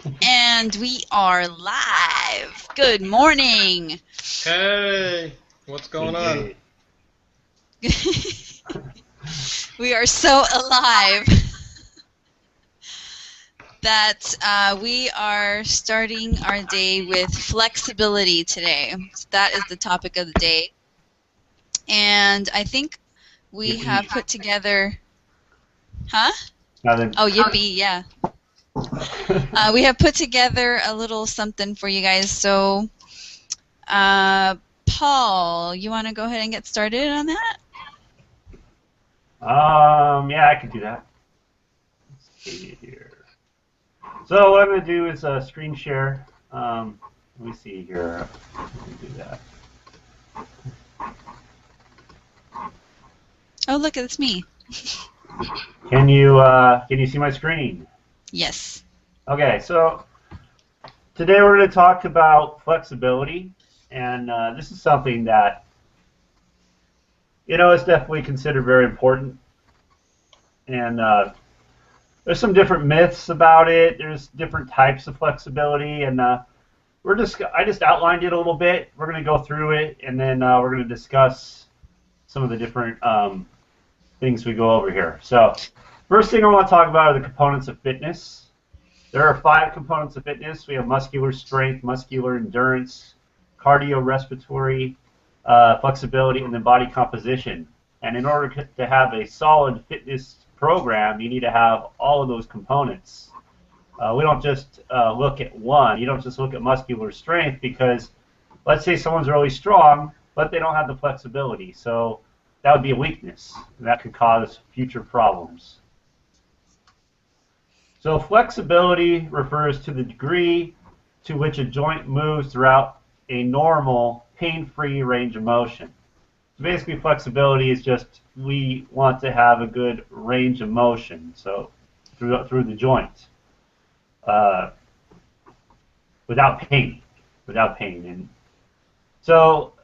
And we are live. Good morning. Hey, what's going on? We are so alive that we are starting our day with flexibility today. So that is the topic of the day. And I think we have put together... Huh? Nothing. Oh, yippee, yeah. We have put together a little something for you guys. So, Paul, you want to go ahead and get started on that? Yeah, I can do that. Let's see here. So what I'm going to do is screen share. Let me see here. Let me do that. Oh, look, it's me. Can you see my screen? Yes. Okay, so today we're going to talk about flexibility, and this is something that is definitely considered very important. And there's some different myths about it. There's different types of flexibility, and I just outlined it a little bit. We're going to go through it, and then we're going to discuss some of the different things we go over here. So first thing I want to talk about are the components of fitness. There are 5 components of fitness. We have muscular strength, muscular endurance, cardiorespiratory, flexibility, and then body composition. And in order to have a solid fitness program, you need to have all of those components. We don't just look at one. You don't just look at muscular strength because let's say someone's really strong, but they don't have the flexibility. So that would be a weakness. And that could cause future problems. So flexibility refers to the degree to which a joint moves throughout a normal, pain-free range of motion. So basically flexibility is just we want to have a good range of motion, so through the joint, without pain. And so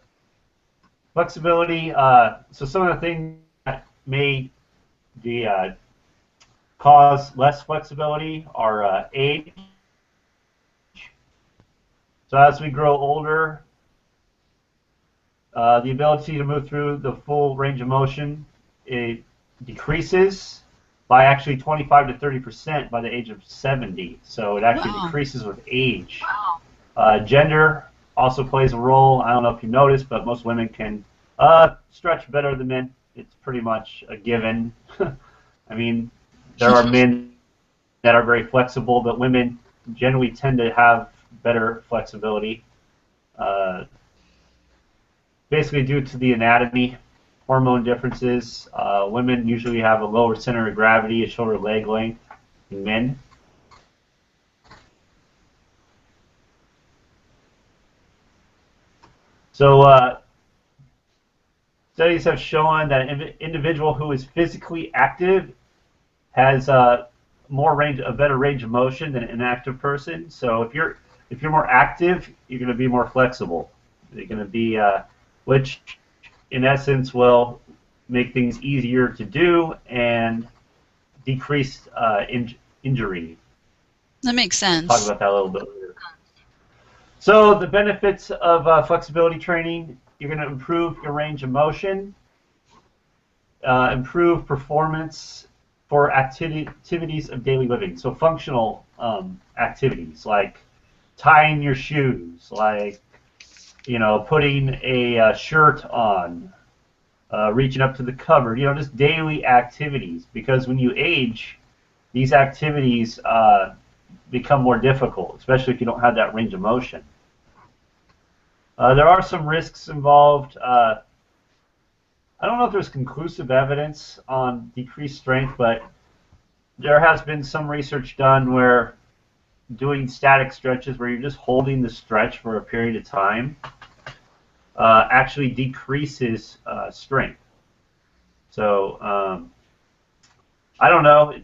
flexibility. So some of the things that may cause less flexibility are age. So as we grow older, the ability to move through the full range of motion, it decreases by actually 25 to 30% by the age of 70. So it actually decreases with age. Gender also plays a role. I don't know if you noticed, but most women can stretch better than men. It's pretty much a given. I mean, there are men that are very flexible, but women generally tend to have better flexibility. Basically due to the anatomy, hormone differences. Women usually have a lower center of gravity, a shorter leg length than men. So studies have shown that an individual who is physically active has a better range of motion than an inactive person. So if you're more active, you're going to be more flexible. You're going to be which in essence will make things easier to do and decrease injury. That makes sense. We'll talk about that a little bit later. So the benefits of flexibility training: you're going to improve your range of motion, improve performance for activities of daily living. So functional activities like tying your shoes, like putting a shirt on, reaching up to the cupboard, just daily activities. Because when you age, these activities become more difficult, especially if you don't have that range of motion. There are some risks involved. I don't know if there's conclusive evidence on decreased strength, but there has been some research done where doing static stretches, where you're just holding the stretch for a period of time, actually decreases strength. So I don't know.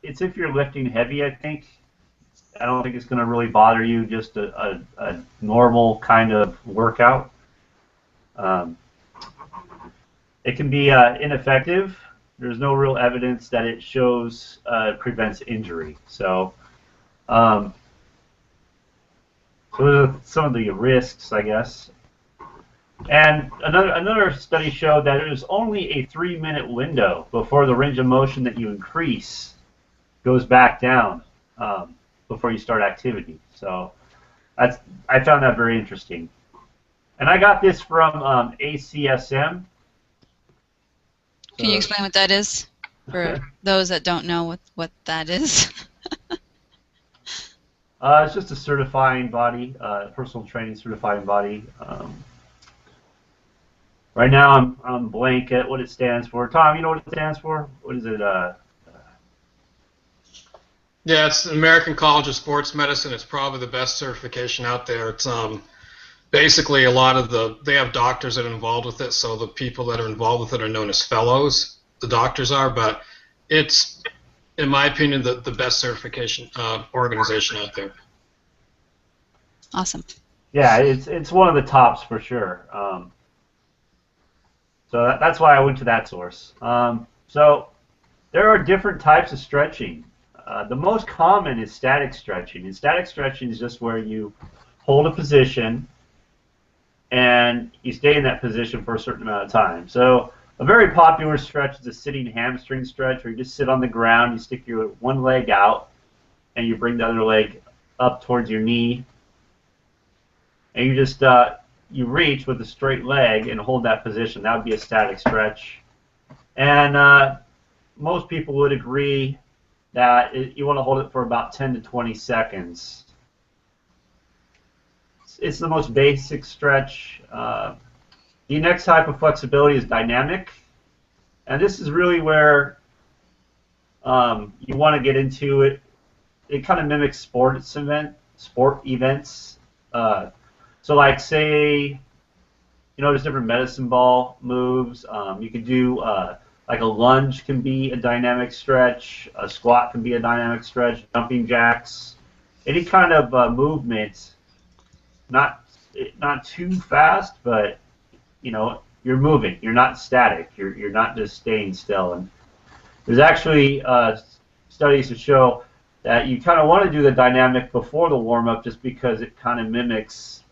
It's if you're lifting heavy, I think. I don't think it's going to really bother you, just a normal kind of workout. It can be ineffective. There's no real evidence that it prevents injury. So So those are some of the risks, I guess. And another study showed that it was only a 3-minute window before the range of motion that you increase goes back down before you start activity. So I found that very interesting. And I got this from ACSM. Can you explain what that is for those that don't know what that is? It's just a certifying body, personal training certifying body. Right now I'm blank at what it stands for. Tom, you know what it stands for? What is it? Yeah, it's the American College of Sports Medicine. It's probably the best certification out there. It's basically a lot of they have doctors that are involved with it, so the people that are involved with it are known as fellows. The doctors are, but it's, in my opinion, the best certification organization out there. Awesome. Yeah, it's one of the tops for sure. So that's why I went to that source. So there are different types of stretching. The most common is static stretching. And static stretching is just where you hold a position and you stay in that position for a certain amount of time. So a very popular stretch is a sitting hamstring stretch, where you just sit on the ground, you stick your one leg out, and you bring the other leg up towards your knee, and you just you reach with a straight leg and hold that position. That would be a static stretch. And most people would agree that you want to hold it for about 10 to 20 seconds. It's the most basic stretch. The next type of flexibility is dynamic, and this is really where you want to get into it. It kind of mimics sport events. So like, say, there's different medicine ball moves. You could do like a lunge can be a dynamic stretch. A squat can be a dynamic stretch. Jumping jacks. Any kind of movement, not too fast, but you're moving. You're not static. You're not just staying still. And there's actually studies to show that you kind of want to do the dynamic before the warm-up, just because it kind of mimics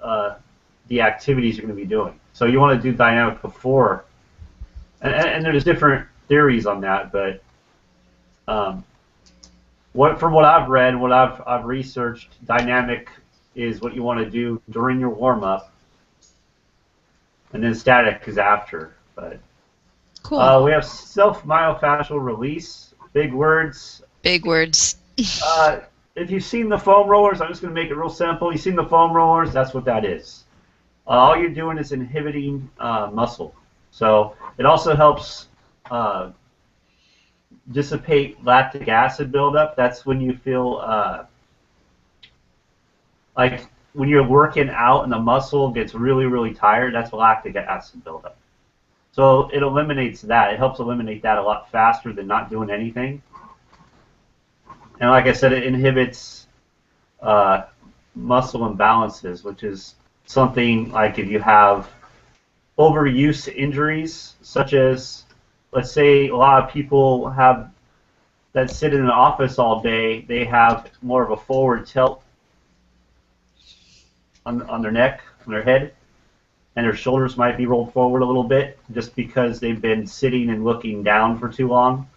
the activities you're going to be doing. So you want to do dynamic before, and there's different theories on that. But from what I've read, what I've researched, dynamic is what you want to do during your warm-up, and then static is after. But cool. We have self-myofascial release. Big words. Big words. If you've seen the foam rollers, I'm just going to make it real simple. You've seen the foam rollers, that's what that is. All you're doing is inhibiting muscle. So it also helps dissipate lactic acid buildup. That's when you feel like when you're working out and the muscle gets really, really tired, that's lactic acid buildup. So it eliminates that. It helps eliminate that a lot faster than not doing anything. And like I said, it inhibits muscle imbalances, which is something like if you have overuse injuries, such as, let's say, a lot of people have that sit in an office all day, they have more of a forward tilt on their neck, on their head, and their shoulders might be rolled forward a little bit just because they've been sitting and looking down for too long.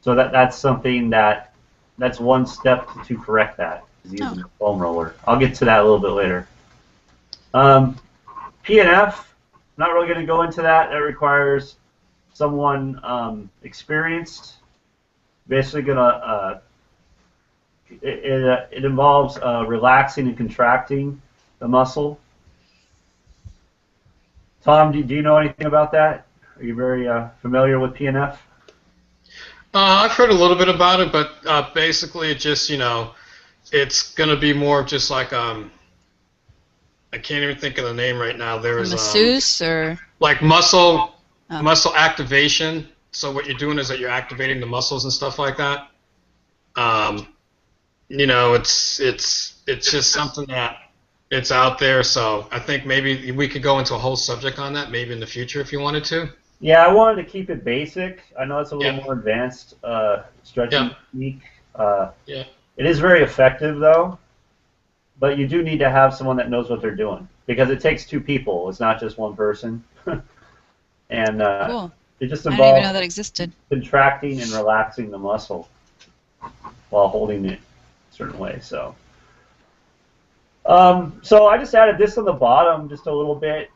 So that's something that's one step to correct that, is using the foam roller. I'll get to that a little bit later. PNF, not really going to go into that. That requires someone experienced. Basically, it involves relaxing and contracting the muscle. Tom, do you know anything about that? Are you very familiar with PNF? I've heard a little bit about it, but basically it just, it's going to be more of just like, I can't even think of the name right now. There's masseuse or like muscle activation. So what you're doing is that you're activating the muscles and stuff like that. It's just something that it's out there. So I think maybe we could go into a whole subject on that maybe in the future if you wanted to. Yeah, I wanted to keep it basic. I know it's a little more advanced stretching technique. It is very effective, though. but you do need to have someone that knows what they're doing because it takes two people. It's not just one person. And Cool. it just I didn't even know involves that existed. contracting and relaxing the muscle while holding it a certain way. So I just added this on the bottom just a little bit.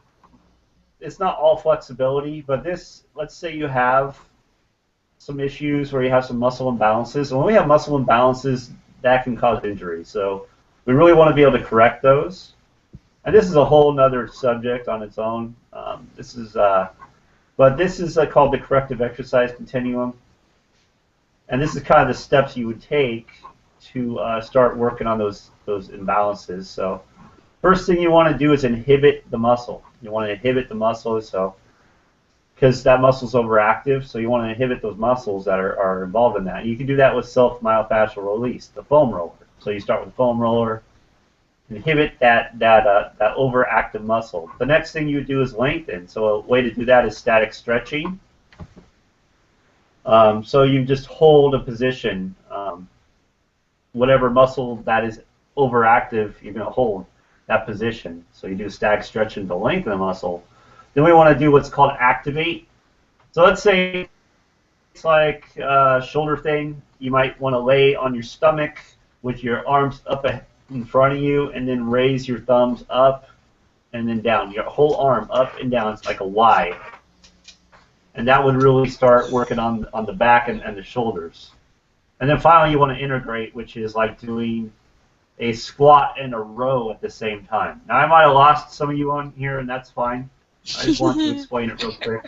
It's not all flexibility, but this, let's say you have some issues where you have some muscle imbalances. And when we have muscle imbalances, that can cause injury. So we really want to be able to correct those. And this is a whole nother subject on its own. But this is called the corrective exercise continuum. And this is kind of the steps you would take to start working on those imbalances. So first thing you want to do is inhibit the muscle. You want to inhibit the muscle because that muscle's overactive, so you want to inhibit those muscles that are involved in that. You can do that with self-myofascial release, the foam roller. So you start with the foam roller, inhibit that overactive muscle. The next thing you do is lengthen. So a way to do that is static stretching. So you just hold a position. Whatever muscle that is overactive, you're going to hold that position. So you do static stretching to lengthen the muscle. Then we want to do what's called activate. So let's say it's like a shoulder thing. You might want to lay on your stomach with your arms up in front of you and then raise your thumbs up and then down. Your whole arm up and down. It's like a Y. And that would really start working on the back and the shoulders. And then finally you want to integrate, which is like doing a squat and a row at the same time. Now I might have lost some of you on here, and that's fine. I just want to explain it real quick.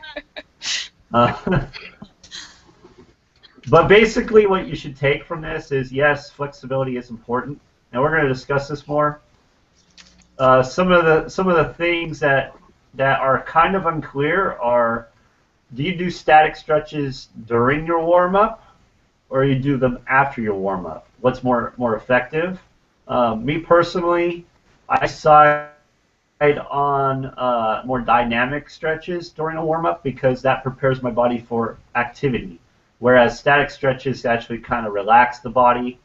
But basically what you should take from this is, yes, flexibility is important. And we're going to discuss this more. Some of the things that are kind of unclear are, do you do static stretches during your warm-up, or you do them after your warm-up? What's more effective? Me personally, I side on more dynamic stretches during a warm-up because that prepares my body for activity, whereas static stretches actually kind of relax the body.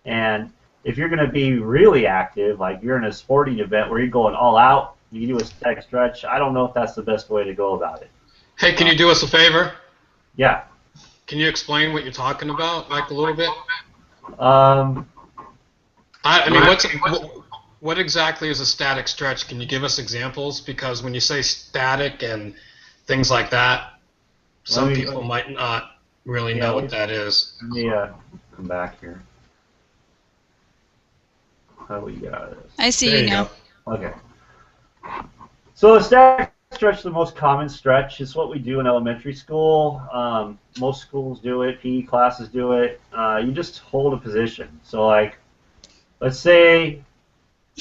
And if you're going to be really active, like you're in a sporting event where you're going all out, you do a static stretch, I don't know if that's the best way to go about it. Hey, can you do us a favor? Yeah. Can you explain what you're talking about, like a little bit? I mean, what exactly is a static stretch? Can you give us examples? Because when you say static and things like that, some people might not really know what that is. Let me come back here. How do we get out of this? I see you now. Okay. So a static stretch is the most common stretch. It's what we do in elementary school. Most schools do it. PE classes do it. You just hold a position. So like, let's say,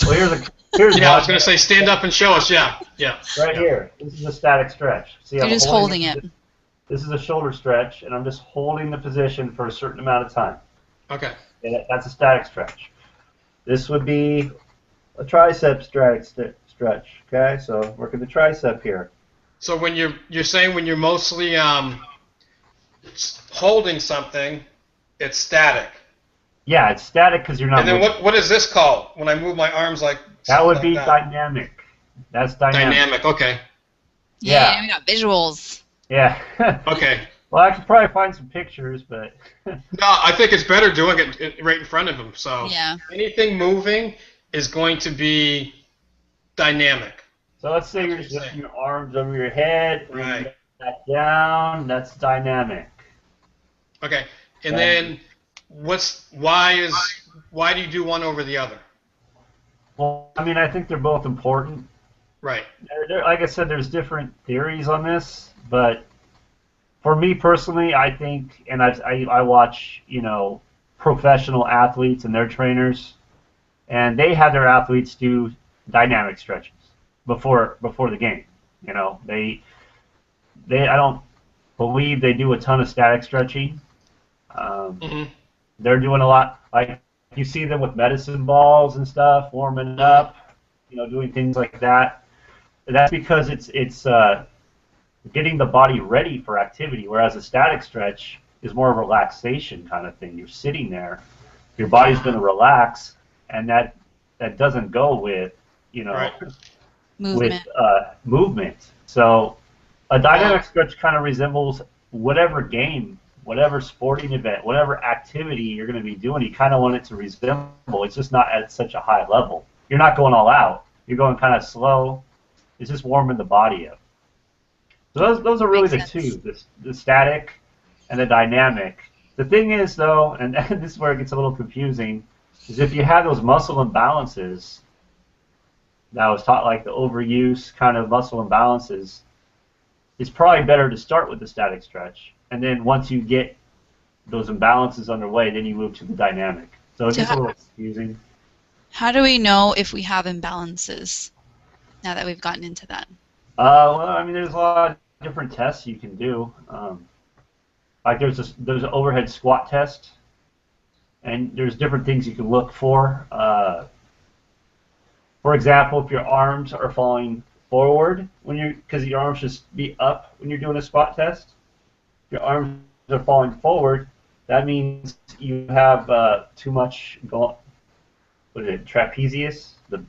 well, here's yeah, I was going to say stand up and show us. Yeah. Right here. This is a static stretch. See, You're just holding it. This is a shoulder stretch, and I'm just holding the position for a certain amount of time. Okay. And that's a static stretch. This would be a tricep stretch. Okay, so working the tricep here. So when you're saying when you're mostly holding something, it's static. Yeah, it's static because you're not. And then what is this called? When I move my arms like that would like be that? Dynamic. That's dynamic. Dynamic. Okay. Yeah, we got visuals. Yeah. Okay. Well, I could probably find some pictures, but. No, I think it's better doing it right in front of him. So yeah. Anything moving is going to be dynamic. So let's say you're just lifting your arms over your head, right? Back down. That's dynamic. Okay, and then why do you do one over the other? Well, I mean, I think they're both important. Right. Like I said, there's different theories on this, but for me personally, I think, and I watch, professional athletes and their trainers, and they have their athletes do dynamic stretches before the game. I don't believe they do a ton of static stretching. They're doing a lot, like you see them with medicine balls and stuff, warming up, doing things like that. That's because it's getting the body ready for activity, whereas a static stretch is more of a relaxation kind of thing. You're sitting there, your body's going to relax, and that that doesn't go with, you know, Right. Movement. with movement. So a dynamic stretch kind of resembles whatever game, whatever sporting event, whatever activity you're going to be doing. You kind of want it to resemble. It's just not at such a high level. You're not going all out. You're going kind of slow. It's just warming the body up. So those are really the Makes sense. two, the static and the dynamic. The thing is, though, and this is where it gets a little confusing, is if you have those muscle imbalances, that I was taught, like the overuse kind of muscle imbalances, it's probably better to start with the static stretch, and then once you get those imbalances underway, then you move to the dynamic. So it gets a little confusing. How do we know if we have imbalances now that we've gotten into that? Well, I mean, there's a lot of different tests you can do. Like there's an overhead squat test, and there's different things you can look for. For example, if your arms are falling forward because your arms should be up when you're doing a squat test. If your arms are falling forward, that means you have too much going. What is it? Trapezius. The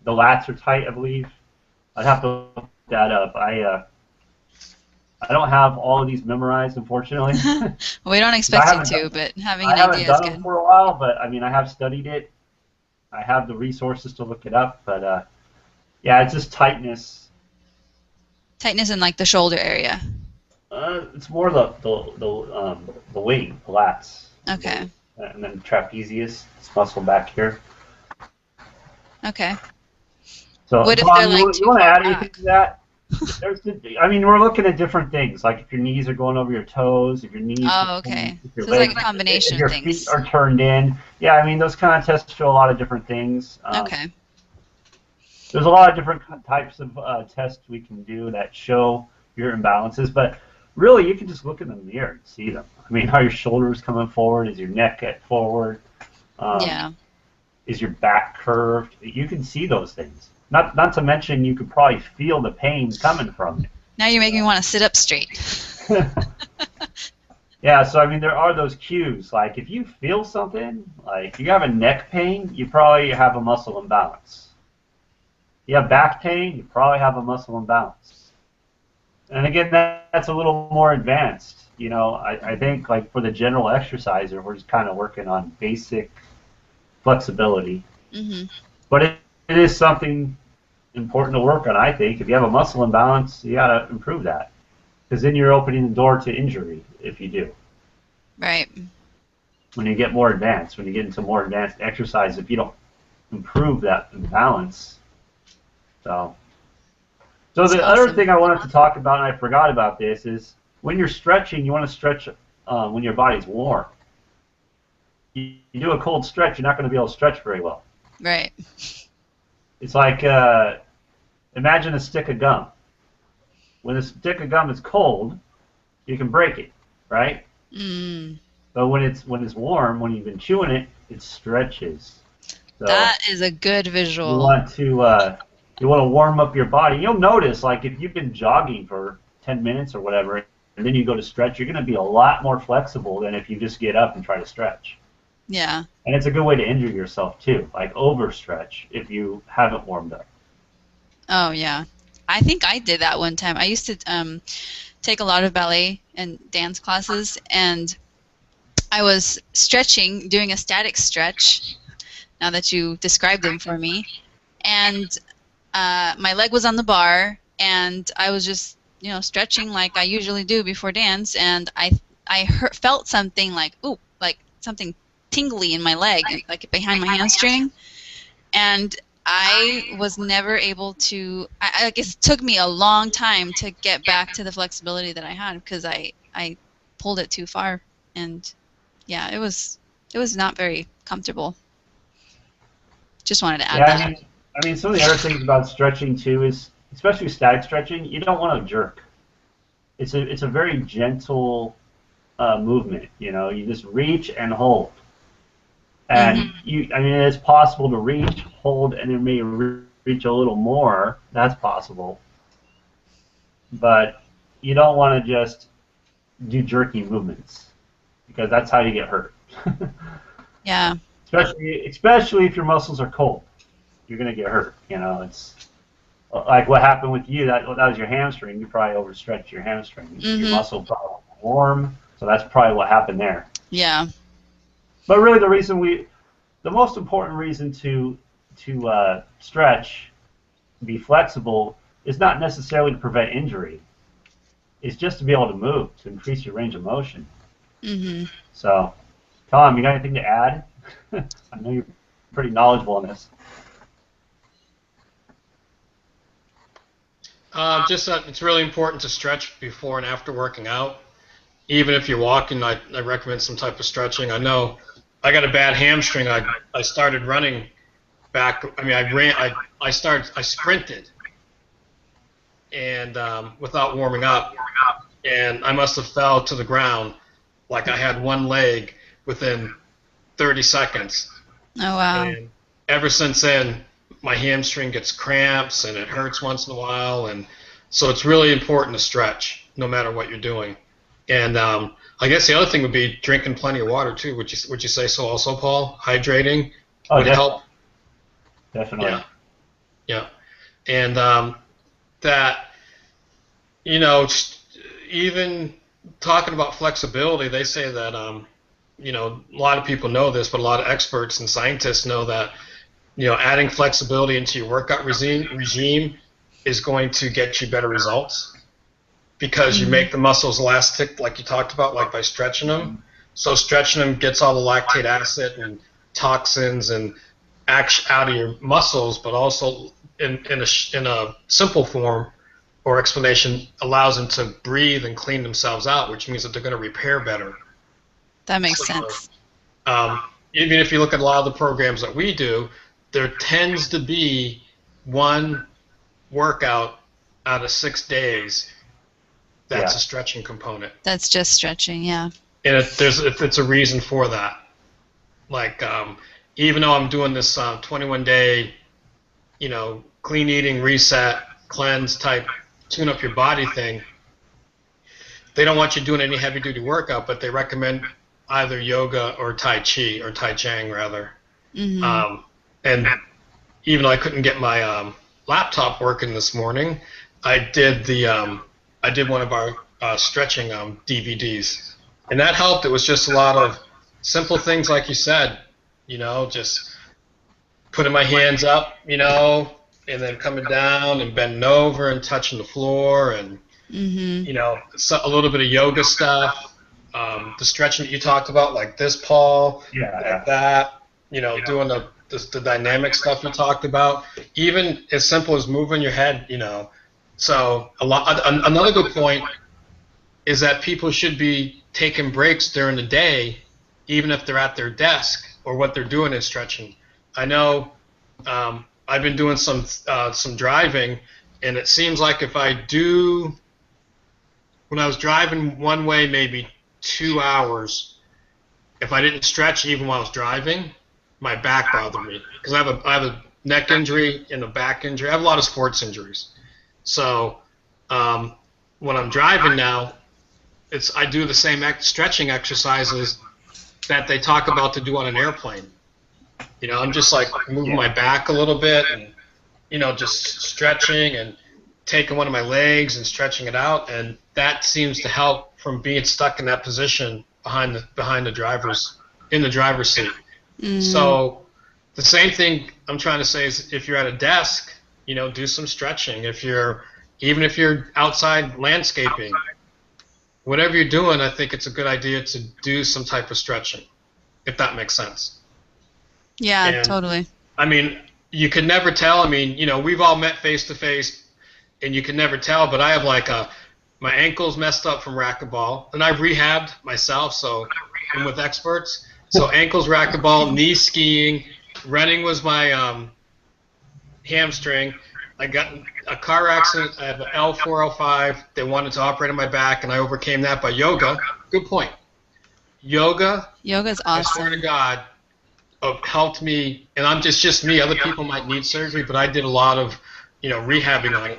lats are tight, I believe. I'd have to look that up. I don't have all of these memorized, unfortunately. We don't expect you to, but having an I haven't idea is done good. them for a while, but I mean, I have studied it. I have the resources to look it up, but yeah, it's just tightness. Tightness in like the shoulder area. It's more the wing, the lats. Okay. And then trapezius, this muscle back here. Okay. So, What if Tom, they're, like, you too want to far add anything back? to that? I mean, we're looking at different things, like if your knees are going over your toes, if your knees, Oh, okay. if your So it's like legs, a combination if your of things. feet are turned in. Yeah, I mean, those kind of tests show a lot of different things. Okay. There's a lot of different types of tests we can do that show your imbalances, but really you can just look in the mirror and see them. I mean, are your shoulders coming forward? Is your neck at forward? Yeah. Is your back curved? You can see those things. Not to mention you could probably feel the pain coming from Now you're making me want to sit up straight. it. Yeah, so I mean there are those cues. Like if you feel something, like if you have a neck pain, you probably have a muscle imbalance. You have back pain, you probably have a muscle imbalance. And again, that's a little more advanced. You know, I think like for the general exerciser, we're just kind of working on basic flexibility. Mm-hmm. But it is something important to work on, I think. If you have a muscle imbalance, you got to improve that. Because then you're opening the door to injury if you do. Right. When you get more advanced, when you get into more advanced exercise, if you don't improve that imbalance. So the other thing I wanted to talk about, and I forgot about this, is when you're stretching, you want to stretch when your body's warm. You do a cold stretch, you're not going to be able to stretch very well. Right. It's like imagine a stick of gum. When a stick of gum is cold, you can break it, right? Mm. But when it's warm, when you've been chewing it, it stretches. So That is a good visual. You want to warm up your body. You'll notice, like if you've been jogging for 10 minutes or whatever, and then you go to stretch, you're going to be a lot more flexible than if you just get up and try to stretch. Yeah. And it's a good way to injure yourself too, like overstretch if you haven't warmed up. Oh, yeah. I think I did that one time. I used to take a lot of ballet and dance classes, and I was stretching, doing a static stretch, now that you described them for me, and my leg was on the bar, and I was just, stretching like I usually do before dance, and I felt something like, ooh, like something tingly in my leg, like behind my hamstring, and I was never able to. I guess it took me a long time to get back to the flexibility that I had because I pulled it too far, and yeah, it was not very comfortable. Just wanted to add that. I mean, some of the other things about stretching too is, especially static stretching, you don't want to jerk. It's a very gentle movement. You just reach and hold. And it's possible to reach, hold, and then maybe reach a little more. That's possible. But you don't want to just do jerky movements because that's how you get hurt. Yeah. especially if your muscles are cold, you're gonna get hurt. It's like what happened with you. That was your hamstring. You probably overstretched your hamstring. Your muscle probably warm, so that's probably what happened there. Yeah. But really, the most important reason to stretch, be flexible, is not necessarily to prevent injury. It's just to be able to move, to increase your range of motion. So, Tom, you got anything to add? I know you're pretty knowledgeable on this. Just that it's really important to stretch before and after working out. Even if you're walking, I recommend some type of stretching. I know I got a bad hamstring. I started running back. I mean, I sprinted and without warming up, and I must have fell to the ground like I had one leg within 30 seconds. Oh, wow. And ever since then, my hamstring gets cramps and it hurts once in a while, and so it's really important to stretch no matter what you're doing. And I guess the other thing would be drinking plenty of water too. Would you say so also, Paul? Hydrating would help. Definitely. Yeah. And that, even talking about flexibility, they say that a lot of people know this, but a lot of experts and scientists know that adding flexibility into your workout regime is going to get you better results because you make the muscles elastic, like you talked about, like by stretching them. So stretching them gets all the lactate acid and toxins and out of your muscles, but also in a simple form or explanation allows them to breathe and clean themselves out, which means that they're going to repair better. That makes sense. Even if you look at a lot of the programs that we do, there tends to be one workout out of 6 days that's a stretching component. That's just stretching, yeah. And it's a reason for that. Like, even though I'm doing this 21-day, clean eating, reset, cleanse type, tune up your body thing, they don't want you doing any heavy-duty workout, but they recommend either yoga or Tai Chi, or Tai Chang, rather. And even though I couldn't get my laptop working this morning, I did one of our stretching DVDs, and that helped. It was just a lot of simple things, like you said, just putting my hands up, and then coming down and bending over and touching the floor, and a little bit of yoga stuff, the stretching that you talked about, like this, Paul, like that, doing the dynamic stuff you talked about, even as simple as moving your head, So another good point is that people should be taking breaks during the day, even if they're at their desk or what they're doing is stretching. I know I've been doing some driving, and it seems like when I was driving one way maybe 2 hours, if I didn't stretch even while I was driving, my back bothered me because I have a neck injury and a back injury. I have a lot of sports injuries. So when I'm driving now, I do the same stretching exercises that they talk about to do on an airplane. I'm just like moving my back a little bit and, just stretching and taking one of my legs and stretching it out. And that seems to help from being stuck in that position behind the driver's seat. So the same thing I'm trying to say is if you're at a desk, do some stretching. Even if you're outside landscaping, whatever you're doing, I think it's a good idea to do some type of stretching, if that makes sense. Yeah, totally. I mean, you can never tell. I mean, we've all met face to face, and you can never tell. But I have my ankle's messed up from racquetball, and I've rehabbed myself. So I'm with experts. So ankles, racquetball, knee skiing, running was my hamstring. I got a car accident. I have an L4, L5. They wanted to operate on my back, and I overcame that by yoga. Good point. Yoga's awesome. I swear to God, helped me, and I'm just me. Other people might need surgery, but I did a lot of, rehabbing on it.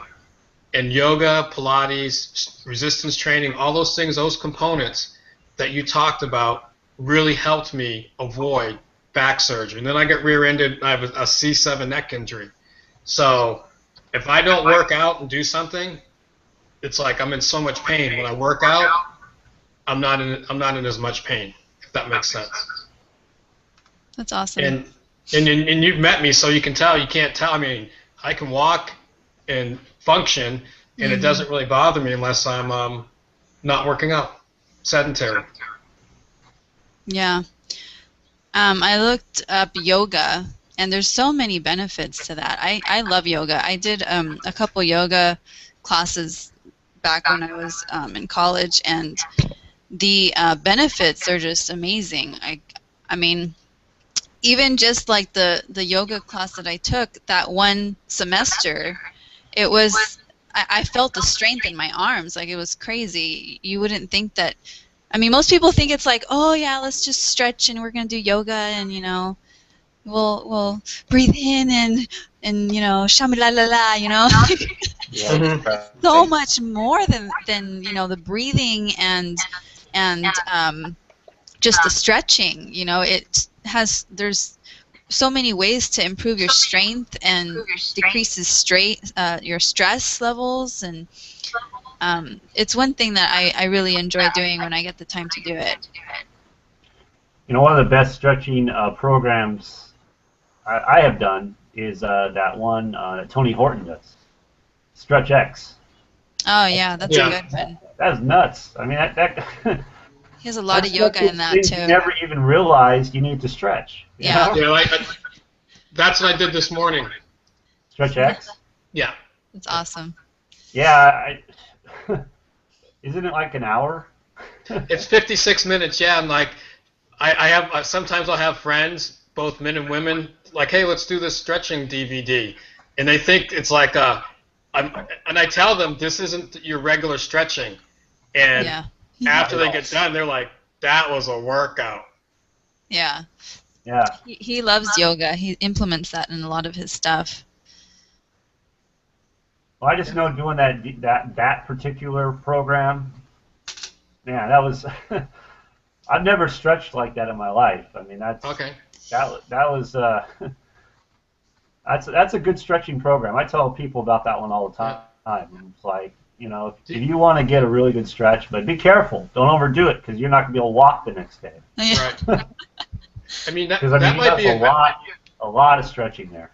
And yoga, Pilates, resistance training, all those things, those components that you talked about really helped me avoid back surgery, and then I get rear-ended. I have a C7 neck injury. So if I don't work out and do something, it's like I'm in so much pain. When I work out, I'm not in as much pain. If that makes sense. That's awesome. And you've met me, so you can tell. You can't tell. I mean, I can walk and function, and it doesn't really bother me unless I'm not working out, sedentary. Yeah. I looked up yoga, and there's so many benefits to that. I love yoga. I did a couple yoga classes back when I was in college, and the benefits are just amazing. I mean, even just like the yoga class that I took that one semester, it was I felt the strength in my arms. Like, it was crazy. You wouldn't think that. I mean, most people think it's like, oh yeah, let's just stretch and we're gonna do yoga and we'll breathe in and shami la la la, so much more than the breathing and just the stretching. There's so many ways to improve your strength and decreases your stress levels, and it's one thing that I really enjoy doing when I get the time to do it. One of the best stretching programs I have done is that one that Tony Horton does, Stretch X. Oh yeah, that's a good one. That's nuts. I mean, that he has a lot of yoga in that too. You never even realized you need to stretch. Yeah. That's what I did this morning. Stretch X? Yeah. That's awesome. Yeah. Isn't it like an hour? It's 56 minutes. Yeah. And like, I have sometimes I'll have friends, both men and women, like, hey, let's do this stretching DVD, and they think it's like and I tell them this isn't your regular stretching, and after they get done, they're like, that was a workout. Yeah. Yeah. He loves yoga. He implements that in a lot of his stuff. Well, I just know doing that particular program, man, that was I've never stretched like that in my life. I mean, that's okay. That was that's a good stretching program. I tell people about that one all the time. It's like, if you want to get a really good stretch, but be careful, don't overdo it, because you're not gonna be able to walk the next day. Right. I mean, that might be a lot of stretching there.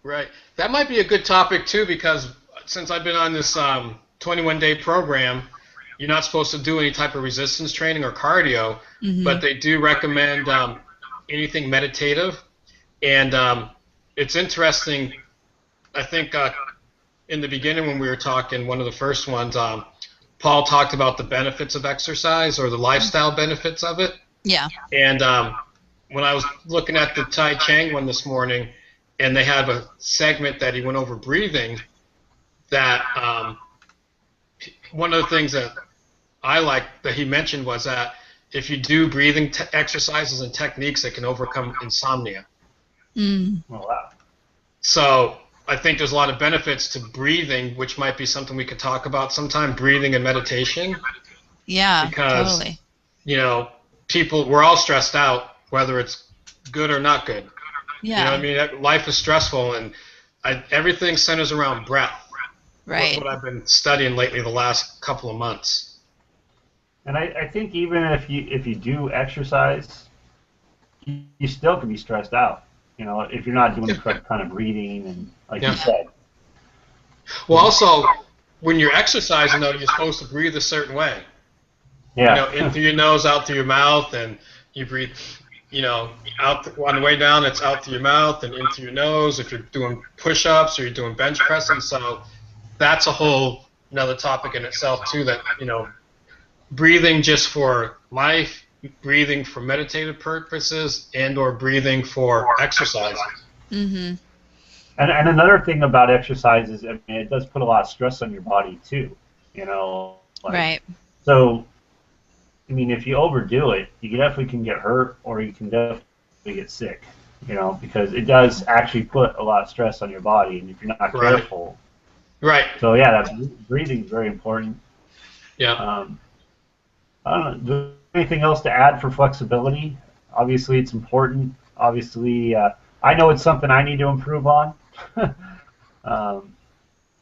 Right. That might be a good topic too, because since I've been on this 21-day program, you're not supposed to do any type of resistance training or cardio, but they do recommend anything meditative. And it's interesting, I think in the beginning when we were talking, one of the first ones, Paul talked about the benefits of exercise or the lifestyle benefits of it. Yeah. And when I was looking at the Tai Chang one this morning, and they have a segment that he went over breathing, that one of the things that I like that he mentioned was that if you do breathing exercises and techniques, it can overcome insomnia. Oh, wow. So I think there's a lot of benefits to breathing, which might be something we could talk about sometime, breathing and meditation. Yeah, because, totally. People, we're all stressed out, whether it's good or not good. Yeah. You know what I mean? Life is stressful, and everything centers around breath. Right. What I've been studying lately the last couple of months. And I think even if you do exercise, you still can be stressed out. If you're not doing the correct kind of breathing and like you said. Well, also, when you're exercising, though, you're supposed to breathe a certain way. Yeah. In through your nose, out through your mouth, and you breathe, out on the way down, it's out through your mouth and in through your nose. If you're doing push-ups or you're doing bench pressing, so that's a whole another topic in itself too. That breathing just for life, breathing for meditative purposes, and/or breathing for exercise. Mm-hmm. And another thing about exercise is, it does put a lot of stress on your body too. Right. So, if you overdo it, you definitely can get hurt, or you can definitely get sick. Because it does actually put a lot of stress on your body, and if you're not careful. Right. So yeah, that breathing is very important. Yeah. I don't know. Anything else to add for flexibility? Obviously, it's important. obviously, I know it's something I need to improve on.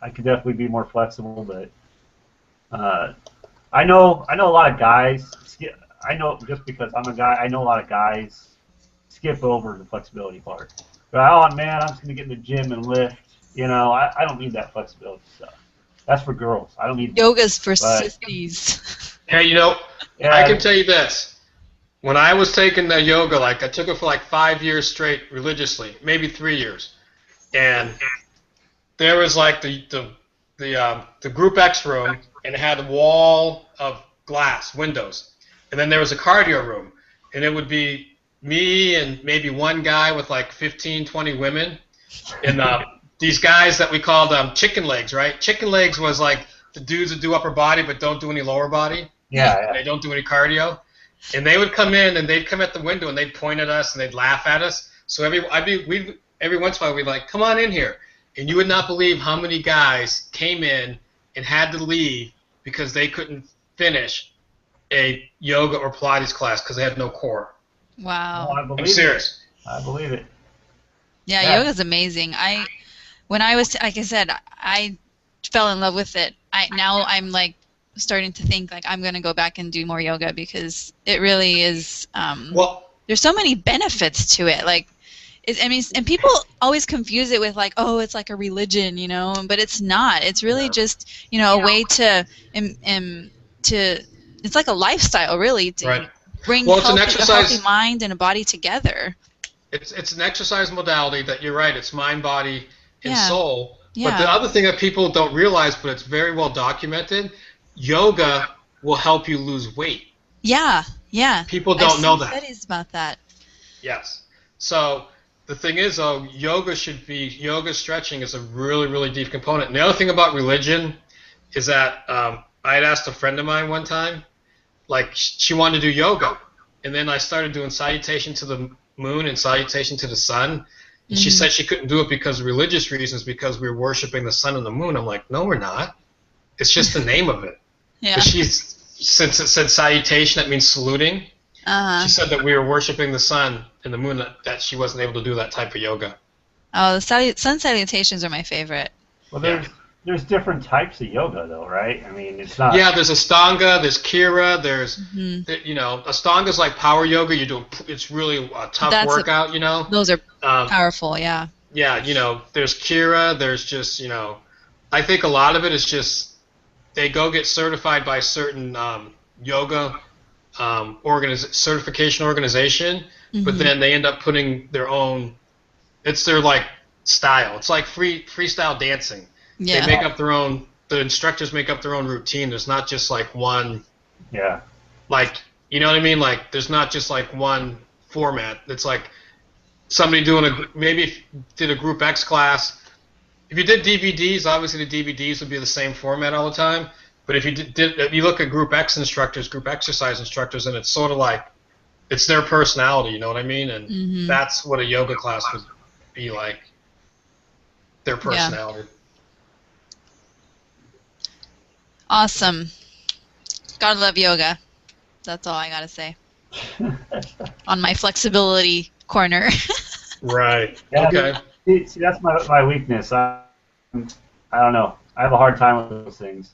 I could definitely be more flexible, but I know a lot of guys. I know just because I'm a guy, I know a lot of guys skip over the flexibility part. But oh man, I'm just gonna get in the gym and lift. I don't need that flexibility stuff. That's for girls. I don't need Yoga's for but, sissies. Hey, yeah, I can tell you this. When I was taking the yoga, I took it for 5 years straight religiously, maybe 3 years, and there was the group X room, and it had a wall of glass windows, and then there was a cardio room, and it would be me and maybe one guy with 15, 20 women, and these guys that we called chicken legs, right? Chicken legs was the dudes that do upper body but don't do any lower body. Yeah. They don't do any cardio. And they would come in, and they'd come at the window, and they'd point at us, and they'd laugh at us. So every once in a while, we'd come on in here. And you would not believe how many guys came in and had to leave because they couldn't finish a yoga or Pilates class because they had no core. Wow. I'm serious. I believe it. Yeah, yoga's amazing. When I was, like I said, I fell in love with it. Now I'm starting to think I'm going to go back and do more yoga because it really is. There's so many benefits to it. And people always confuse it with it's like a religion, but it's not. It's really just a way to it's like a lifestyle, really, to bring a healthy mind and a body together. It's an exercise modality that you're right. It's mind, body, and soul. Yeah. But the other thing that people don't realize, but it's very well documented, yoga will help you lose weight. Yeah. People don't know that. Studies about that. Yes. So the thing is, though, yoga stretching is a really, really deep component. And the other thing about religion is that I had asked a friend of mine one time, she wanted to do yoga. And then I started doing salutation to the moon and salutation to the sun. And she said she couldn't do it because of religious reasons, because we were worshiping the sun and the moon. I'm like, no, we're not. It's just the name of it. Yeah. Since it said salutation, that means saluting. She said that we were worshiping the sun and the moon, that she wasn't able to do that type of yoga. Oh, the sun salutations are my favorite. Well, there's different types of yoga, though, right? I mean, it's not. Yeah, there's Ashtanga, there's Kira, there's Ashtanga's like power yoga. It's really a tough workout, Those are powerful, yeah. Yeah, there's Kira. There's just I think a lot of it is just they go get certified by certain yoga certification organization, but then they end up putting their own. It's their style. It's like freestyle dancing. Yeah. They make up their own. The instructors make up their own routine. There's not just one. Yeah. You know what I mean? There's not just one format. It's somebody maybe did a group X class. If you did DVDs, obviously the DVDs would be the same format all the time. But if you look at group X instructors, group exercise instructors, and it's sort of it's their personality. You know what I mean? And that's what a yoga class would be like. Their personality. Yeah. Awesome. Gotta love yoga. That's all I gotta say. On my flexibility corner. Right. Yeah, okay. See, that's my weakness. I don't know. I have a hard time with those things.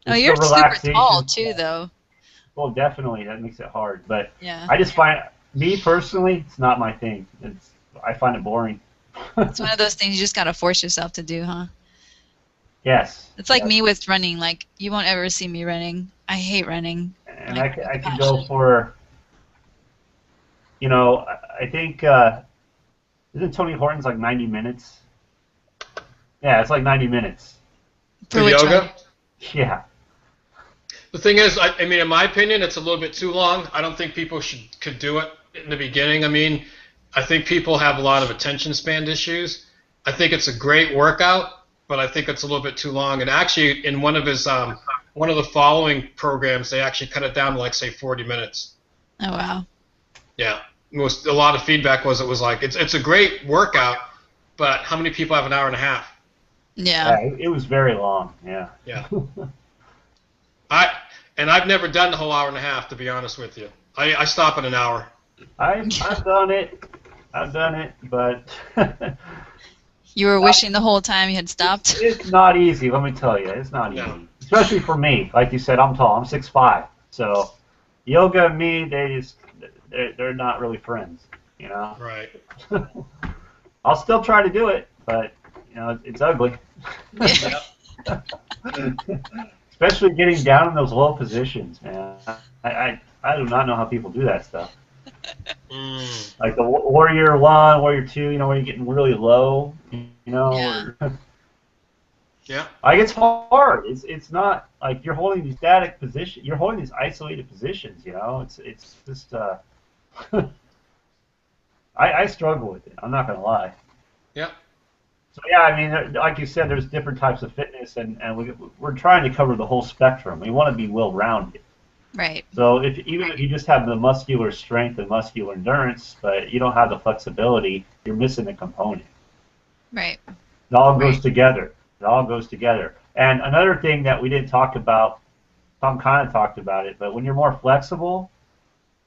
Oh, you're super tall too, though. Well, definitely that makes it hard. But yeah. I just find, me personally, it's not my thing. I find it boring. It's one of those things you just gotta force yourself to do, huh? Yes. It's like me with running. You won't ever see me running. I hate running. And I could go for, I think, isn't Tony Horton's 90 minutes? Yeah, it's 90 minutes. For yoga? One? Yeah. The thing is, I mean, in my opinion, it's a little bit too long. I don't think people could do it in the beginning. I mean, I think people have a lot of attention span issues. I think it's a great workout, but I think it's a little bit too long. And actually, in one of the following programs, they actually cut it down to say 40 minutes. Oh wow. Yeah, a lot of feedback was it's a great workout, but how many people have an hour and a half? Yeah. It was very long. Yeah. Yeah. I've never done the whole hour and a half, to be honest with you. I stop at an hour. I've done it. I've done it, but You were wishing the whole time you had stopped. it's not easy. Let me tell you, it's not No. easy, especially for me. Like you said, I'm tall. I'm 6'5", so yoga and me, they're not really friends. You know. Right. I'll still try to do it, but it's ugly. Especially getting down in those low positions, man. I do not know how people do that stuff. Mm. Like the Warrior 1, Warrior 2, where you're getting really low, Yeah. Yeah. Like it's hard. It's not like you're holding these static positions. You're holding these isolated positions. It's just I struggle with it. I'm not gonna lie. Yeah. So yeah, I mean, like you said, there's different types of fitness, and we're trying to cover the whole spectrum. We want to be well-rounded. Right. So even if you just have the muscular strength and muscular endurance, but you don't have the flexibility, you're missing a component. Right. It all goes together. It all goes together. And another thing that we didn't talk about, Tom kind of talked about it, but when you're more flexible,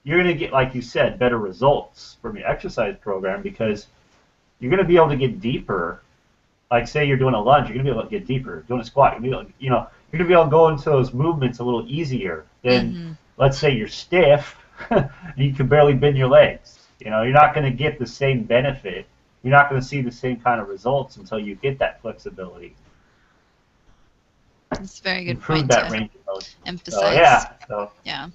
you're going to get, like you said, better results from your exercise program because you're going to be able to get deeper. Like say you're doing a lunge, you're going to be able to get deeper. Doing a squat, you're going to be able, you're going to be able to go into those movements a little easier than, let's say you're stiff, and you can barely bend your legs. You're not going to get the same benefit. You're not going to see the same kind of results until you get that flexibility. That's a very good Improve point that to range of motion. emphasize. So yeah, Yeah.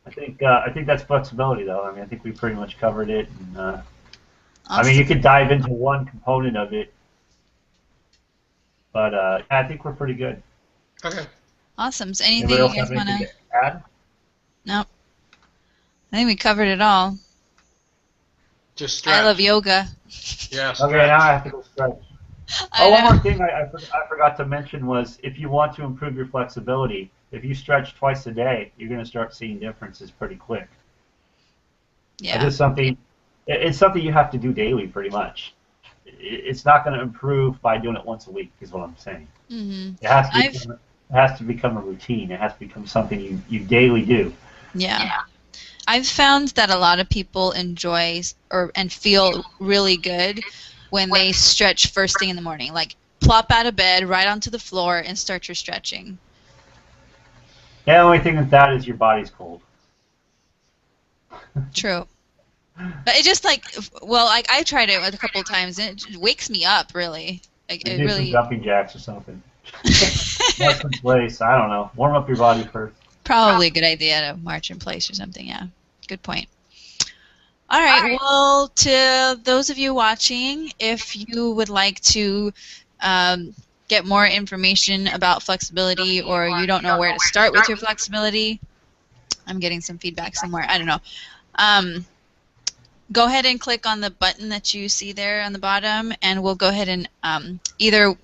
I think that's flexibility though. I mean, I think we pretty much covered it. And, Awesome. I mean, you could dive into one component of it, but I think we're pretty good. Okay. Awesome. So Anybody anything else you guys have want anything to? to add? Nope. I think we covered it all. Just stretch. I love yoga. Yeah. Stretch. Okay, now I have to go stretch. I One know. more thing I forgot to mention was if you want to improve your flexibility, if you stretch twice a day, you're going to start seeing differences pretty quick. Yeah. It's something you have to do daily pretty much. It's not going to improve by doing it once a week is what I'm saying. Mm-hmm. It has to become a routine. It has to become something you daily do. Yeah. I've found that a lot of people enjoy and feel really good when they stretch first thing in the morning. Like plop out of bed, right onto the floor, and start your stretching. Yeah, the only thing with that is your body's cold. True. But it just I tried it a couple of times and it wakes me up really. Like it Do really. some jumping jacks or something. March in place. I don't know. Warm up your body first. Probably a good idea to march in place or something. Yeah. Good point. All right. Well, to those of you watching, if you would like to get more information about flexibility or you don't know where to start with your flexibility, I'm getting some feedback somewhere. I don't know. Go ahead and click on the button that you see there on the bottom, and we'll go ahead and either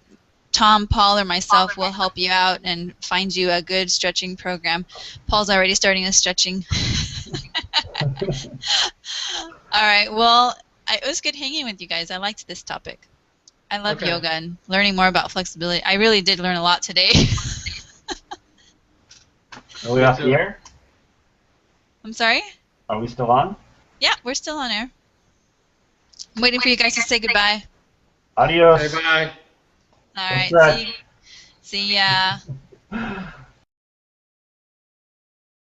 Tom, Paul, or myself will help you out and find you a good stretching program. Paul's already starting his stretching. All right. Well, it was good hanging with you guys. I liked this topic. I love yoga and learning more about flexibility. I really did learn a lot today. Are we off the air? I'm sorry? Are we still on? Yeah, we're still on air. I'm waiting for you guys to say goodbye. Adios. Hey, bye. All right. See ya.